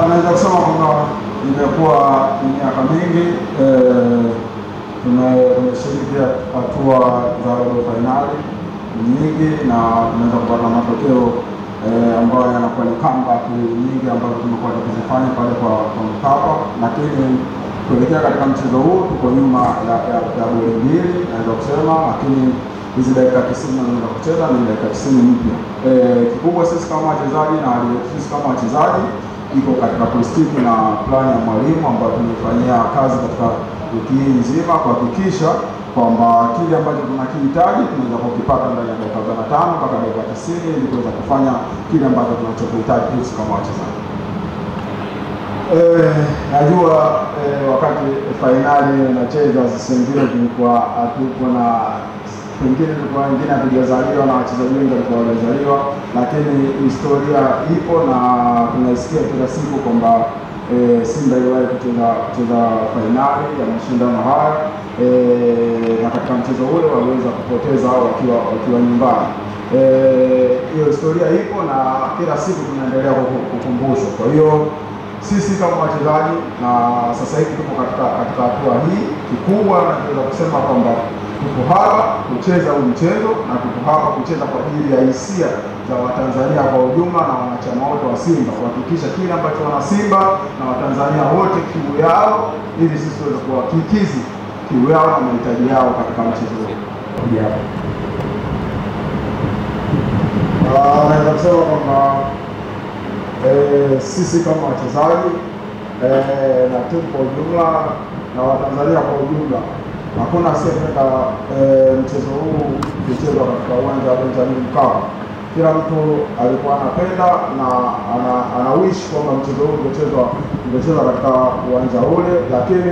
Naweza kusema kwamba imekuwa miaka mingi tumeshiriki hatua za robo finali nyingi na tunaweza kupata matokeo ambayo yanakuwa ni comeback nyingi ambazo tumekuwa tukizifanya pale kwa Mkapa, lakini kuelekea katika mchezo huu tuko nyuma ya goli mbili naweza kusema, lakini hizi dakika 90 tunaweza kucheza ni dakika 90 mpya. Kikubwa sisi kama wachezaji na sisi kama wachezaji iko katika plastiki na plani ya mwalimu ambayo tumefanyia kazi katika wiki hii nzima kuhakikisha kwamba kile ambacho tunakihitaji tunaweza kukipata ndani ya dakika 45 mpaka dakika 90 ili kuweza kufanya kile ambacho tunachokihitaji sisi kama wachezaji. Najua wakati fainali inacheza zingine tulikuwa hatuko na pengine tulikuwa wengine hatujazaliwa na wachezaji wengi walikuwa wamezaliwa, lakini historia ipo na tunaisikia kila siku kwamba Simba iliwahi kucheza fainali ya mashindano haya na katika mchezo ule waliweza kupoteza wakiwa nyumbani. Hiyo historia ipo na kila siku tunaendelea kukumbushwa. Kwa hiyo sisi kama wachezaji na sasa hivi tuko katika hatua hii, kikubwa naweza kusema kwamba tuko hapa kucheza huu mchezo na tuko hapa kucheza kwa ajili ya hisia za Watanzania kwa ujumla na wanachama wote wa Simba, kuhakikisha kile ambacho wana Simba na Watanzania wote kiu yao, ili sisi tuweze kuwakikizi kiu yao na mahitaji yao katika mchezo huu. Naweza kusema kwamba sisi kama wachezaji na timu kwa ujumla na Watanzania kwa ujumla, hakuna asiyependa mchezo huu kuchezwa katika uwanja wa Benjamin Mkapa. Kila mtu alikuwa anapenda na ana wish kwamba mchezo huu ungechezwa katika uwanja ule, lakini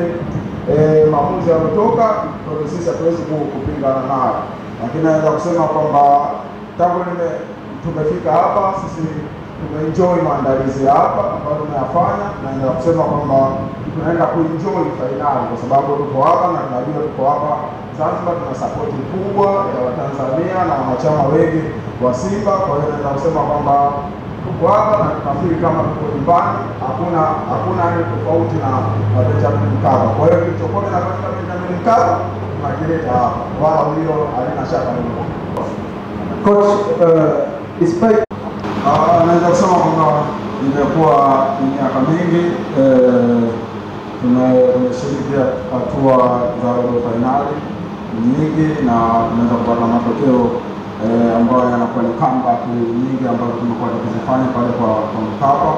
maamuzi yametoka, kwa hiyo sisi hatuwezi kupingana nayo. Lakini naweza kusema kwamba tangu tumefika hapa sisi tumeenjoy maandalizi hapa ambayo tumeyafanya, na naweza kusema kwamba tunaenda kuenjoy fainali kwa sababu tuko hapa na tunajua tuko hapa Zanzibar, tuna support kubwa ya Watanzania na wanachama wengi wa Simba. Kwa hiyo naweza kusema kwamba tuko hapa na tunafikiri kama tuko nyumbani, hakuna ni tofauti na Benjamin Mkapa. Kwa hiyo kilichokuwa kinafanyika Benjamin Mkapa tunakileta hapa, wala hiyo halina shaka lolote. Coach, despite naweza kusema kwamba imekuwa miaka mingi tumeshiriki hatua za robo finali nyingi na tunaweza kupata matokeo ambayo yanakuwa ni comeback nyingi ambazo tumekuwa tukizifanya pale kwa Mkapa.